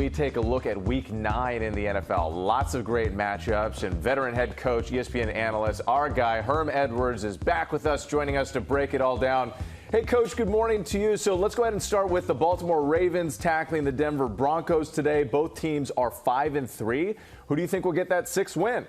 we take a look at Week 9 in the NFL. Lots of great matchups, and veteran head coach, ESPN analyst, our guy, Herm Edwards, is back with us, joining us to break it all down. Hey, Coach, good morning to you. So let's go ahead and start with the Baltimore Ravens tackling the Denver Broncos today. Both teams are 5-3. Who do you think will get that sixth win?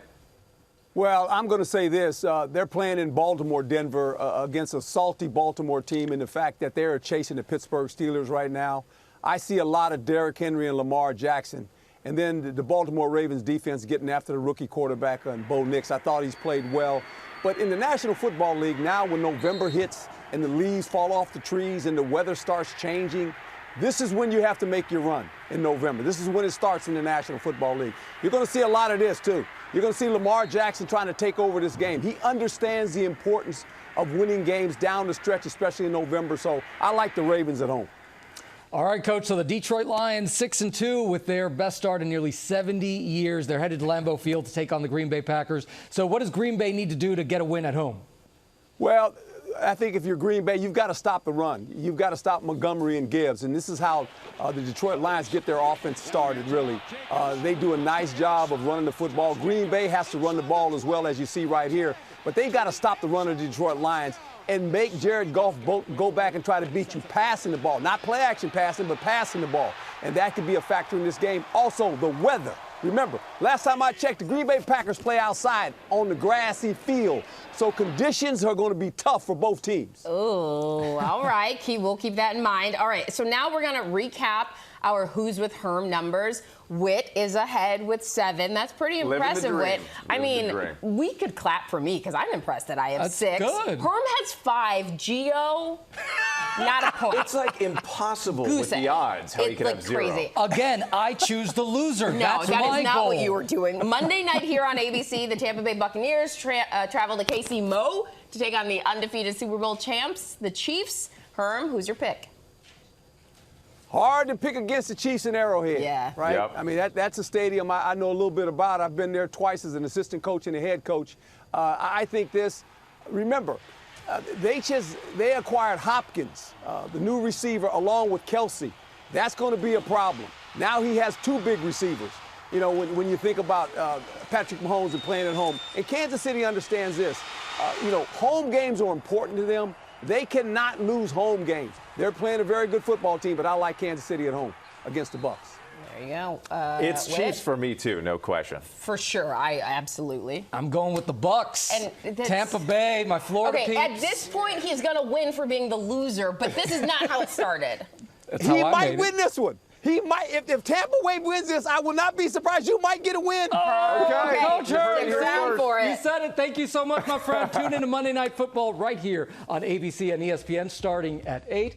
Well, I'm going to say this. They're playing in Baltimore, Denver, against a salty Baltimore team, and the fact that they're chasing the Pittsburgh Steelers right now. I see a lot of Derrick Henry and Lamar Jackson. And then the Baltimore Ravens defense getting after the rookie quarterback, Bo Nix. I thought he's played well. But in the National Football League, now when November hits and the leaves fall off the trees and the weather starts changing, this is when you have to make your run in November. This is when it starts in the National Football League. You're going to see a lot of this, too. You're going to see Lamar Jackson trying to take over this game. He understands the importance of winning games down the stretch, especially in November. So I like the Ravens at home. All right, Coach, so the Detroit Lions 6-2 with their best start in nearly 70 years. They're headed to Lambeau Field to take on the Green Bay Packers. So what does Green Bay need to do to get a win at home? Well, I think if you're Green Bay, you've got to stop the run. You've got to stop Montgomery and Gibbs. And this is how the Detroit Lions get their offense started, really. They do a nice job of running the football. Green Bay has to run the ball as well, as you see right here. But they've got to stop the run of the Detroit Lions and make Jared Goff go back and try to beat you passing the ball. Not play-action passing, but passing the ball. And that could be a factor in this game. Also, the weather. Remember, last time I checked, the Green Bay Packers play outside on the grassy field. So conditions are going to be tough for both teams. Oh, all right. We'll keep that in mind. All right, so now we're going to recap our Who's with Herm numbers. Whit is ahead with 7. That's pretty impressive, Whit. I mean, we could clap for me because I'm impressed that I have 6. Good. Herm has 5. Gio, not a point. It's like impossible with the odds how you can have 0. Crazy. Again, I choose the loser. No, That's that my is not goal. what you were doing. Monday night here on ABC, the Tampa Bay Buccaneers travel to KC Mo to take on the undefeated Super Bowl champs, the Chiefs. Herm, who's your pick? Hard to pick against the Chiefs in Arrowhead, yeah. right? Yep. I mean, that's a stadium I know a little bit about. I've been there twice as an assistant coach and a head coach. I think this, remember, they acquired Hopkins, the new receiver, along with Kelsey. That's going to be a problem. Now he has 2 big receivers. You know, when you think about Patrick Mahomes and playing at home. And Kansas City understands this. You know, home games are important to them. They cannot lose home games. They're playing a very good football team, but I like Kansas City at home against the Bucs. There you go. It's Chiefs for me, too, no question. For sure, absolutely. I'm going with the Bucs. And Tampa Bay, my Florida Okay, peeps. at this point, he's going to win for being the loser, but this is not how it started. He might win this one. He might. If Tampa Bay wins this, I will not be surprised. You might get a win. Okay. Coach Herm, for you it. said it. Thank you so much, my friend. Tune in to Monday Night Football right here on ABC and ESPN starting at 8.